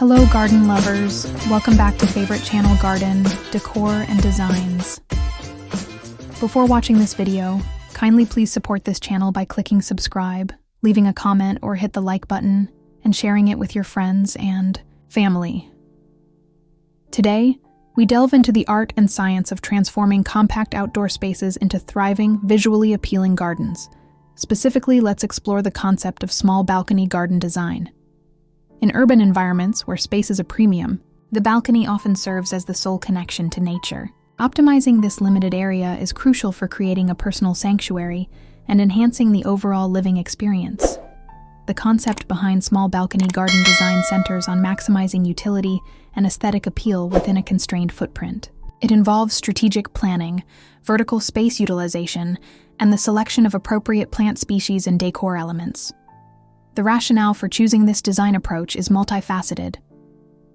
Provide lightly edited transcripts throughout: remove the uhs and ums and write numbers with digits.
Hello garden lovers, welcome back to favorite channel Garden, Decor, and Designs. Before watching this video, kindly please support this channel by clicking subscribe, leaving a comment or hit the like button, and sharing it with your friends and family. Today, we delve into the art and science of transforming compact outdoor spaces into thriving, visually appealing gardens. Specifically, let's explore the concept of small balcony garden design. In urban environments where space is a premium, the balcony often serves as the sole connection to nature. Optimizing this limited area is crucial for creating a personal sanctuary and enhancing the overall living experience. The concept behind small balcony garden design centers on maximizing utility and aesthetic appeal within a constrained footprint. It involves strategic planning, vertical space utilization, and the selection of appropriate plant species and decor elements. The rationale for choosing this design approach is multifaceted.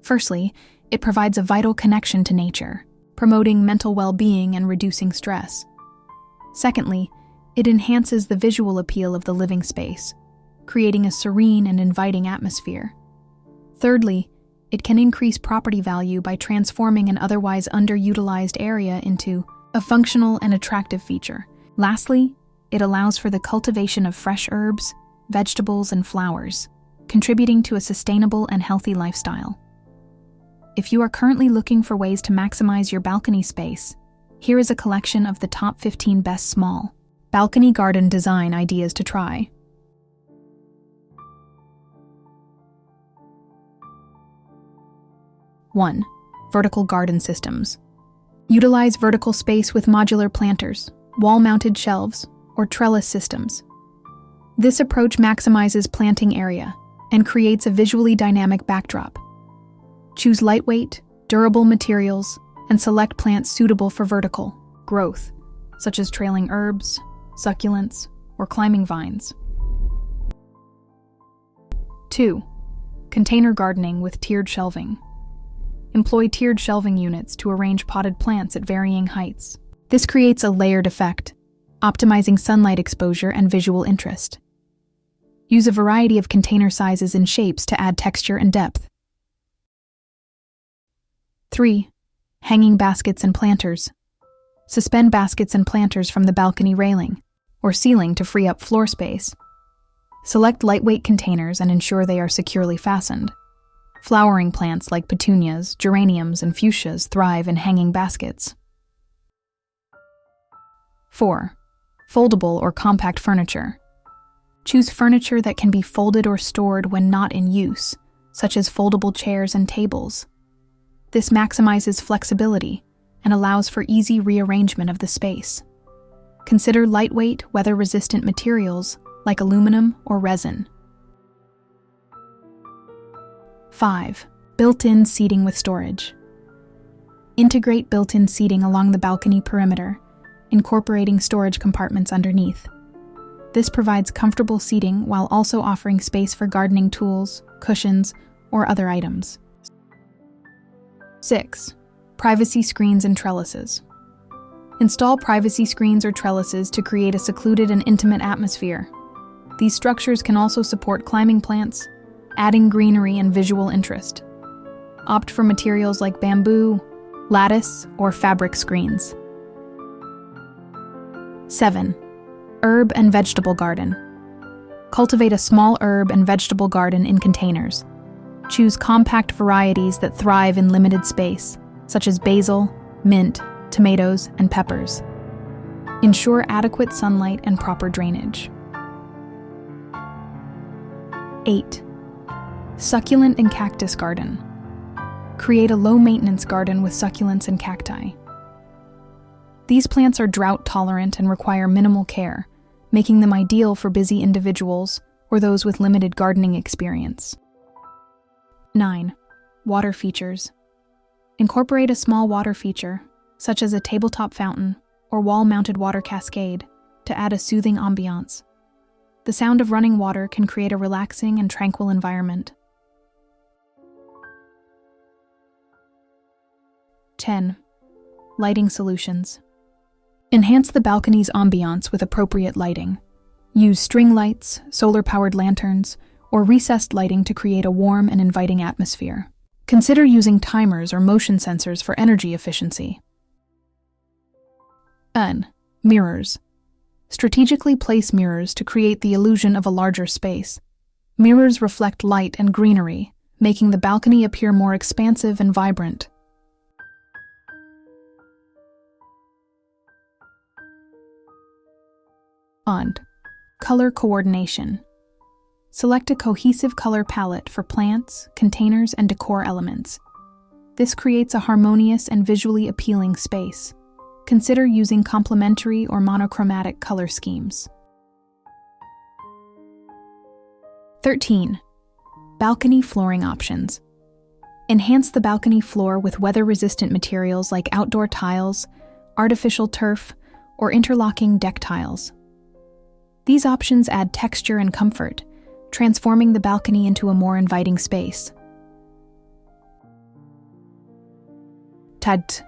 Firstly, it provides a vital connection to nature, promoting mental well-being and reducing stress. Secondly, it enhances the visual appeal of the living space, creating a serene and inviting atmosphere. Thirdly, it can increase property value by transforming an otherwise underutilized area into a functional and attractive feature. Lastly, it allows for the cultivation of fresh herbs, vegetables, and flowers, contributing to a sustainable and healthy lifestyle. If you are currently looking for ways to maximize your balcony space, here is a collection of the top 15 best small balcony garden design ideas to try. 1. Vertical garden systems. Utilize vertical space with modular planters, wall-mounted shelves, or trellis systems. This approach maximizes planting area and creates a visually dynamic backdrop. Choose lightweight, durable materials and select plants suitable for vertical growth, such as trailing herbs, succulents, or climbing vines. 2. Container gardening with tiered shelving. Employ tiered shelving units to arrange potted plants at varying heights. This creates a layered effect, optimizing sunlight exposure and visual interest. Use a variety of container sizes and shapes to add texture and depth. 3. Hanging baskets and planters. Suspend baskets and planters from the balcony railing or ceiling to free up floor space. Select lightweight containers and ensure they are securely fastened. Flowering plants like petunias, geraniums, and fuchsias thrive in hanging baskets. 4. Foldable or compact furniture. Choose furniture that can be folded or stored when not in use, such as foldable chairs and tables. This maximizes flexibility and allows for easy rearrangement of the space. Consider lightweight, weather-resistant materials like aluminum or resin. 5. Built-in seating with storage. Integrate built-in seating along the balcony perimeter, incorporating storage compartments underneath. This provides comfortable seating while also offering space for gardening tools, cushions, or other items. 6. Privacy screens and trellises. Install privacy screens or trellises to create a secluded and intimate atmosphere. These structures can also support climbing plants, adding greenery and visual interest. Opt for materials like bamboo, lattice, or fabric screens. 7. Herb and vegetable garden. Cultivate a small herb and vegetable garden in containers. Choose compact varieties that thrive in limited space, such as basil, mint, tomatoes, and peppers. Ensure adequate sunlight and proper drainage. 8. Succulent and cactus garden. Create a low-maintenance garden with succulents and cacti. These plants are drought-tolerant and require minimal care, making them ideal for busy individuals or those with limited gardening experience. 9. Water features. Incorporate a small water feature, such as a tabletop fountain or wall-mounted water cascade, to add a soothing ambiance. The sound of running water can create a relaxing and tranquil environment. 10. Lighting solutions. Enhance the balcony's ambiance with appropriate lighting. Use string lights, solar-powered lanterns, or recessed lighting to create a warm and inviting atmosphere. Consider using timers or motion sensors for energy efficiency. N. Mirrors. Strategically place mirrors to create the illusion of a larger space. Mirrors reflect light and greenery, making the balcony appear more expansive and vibrant. And. Color coordination. Select a cohesive color palette for plants, containers, and decor elements. This creates a harmonious and visually appealing space. Consider using complementary or monochromatic color schemes. 13. Balcony flooring options. Enhance the balcony floor with weather-resistant materials like outdoor tiles, artificial turf, or interlocking deck tiles. These options add texture and comfort, transforming the balcony into a more inviting space. TAD.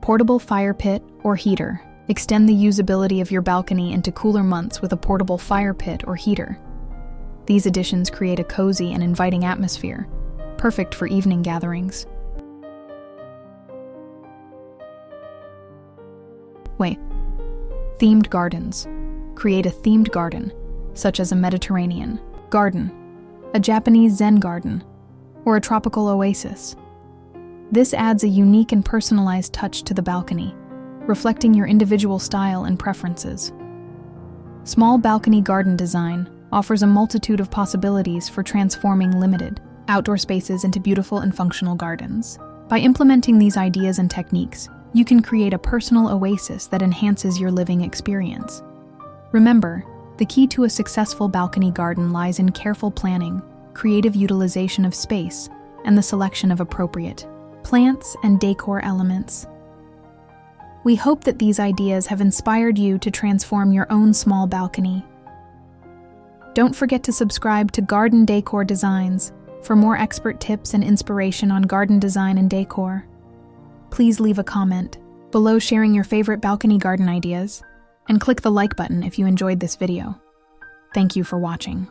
Portable fire pit or heater. Extend the usability of your balcony into cooler months with a portable fire pit or heater. These additions create a cozy and inviting atmosphere, perfect for evening gatherings. Themed gardens. Create a themed garden, such as a Mediterranean garden, a Japanese Zen garden, or a tropical oasis. This adds a unique and personalized touch to the balcony, reflecting your individual style and preferences. Small balcony garden design offers a multitude of possibilities for transforming limited outdoor spaces into beautiful and functional gardens. By implementing these ideas and techniques, you can create a personal oasis that enhances your living experience. Remember, the key to a successful balcony garden lies in careful planning, creative utilization of space, and the selection of appropriate plants and decor elements. We hope that these ideas have inspired you to transform your own small balcony. Don't forget to subscribe to Garden Decor Designs for more expert tips and inspiration on garden design and decor. Please leave a comment below sharing your favorite balcony garden ideas, and click the like button if you enjoyed this video. Thank you for watching.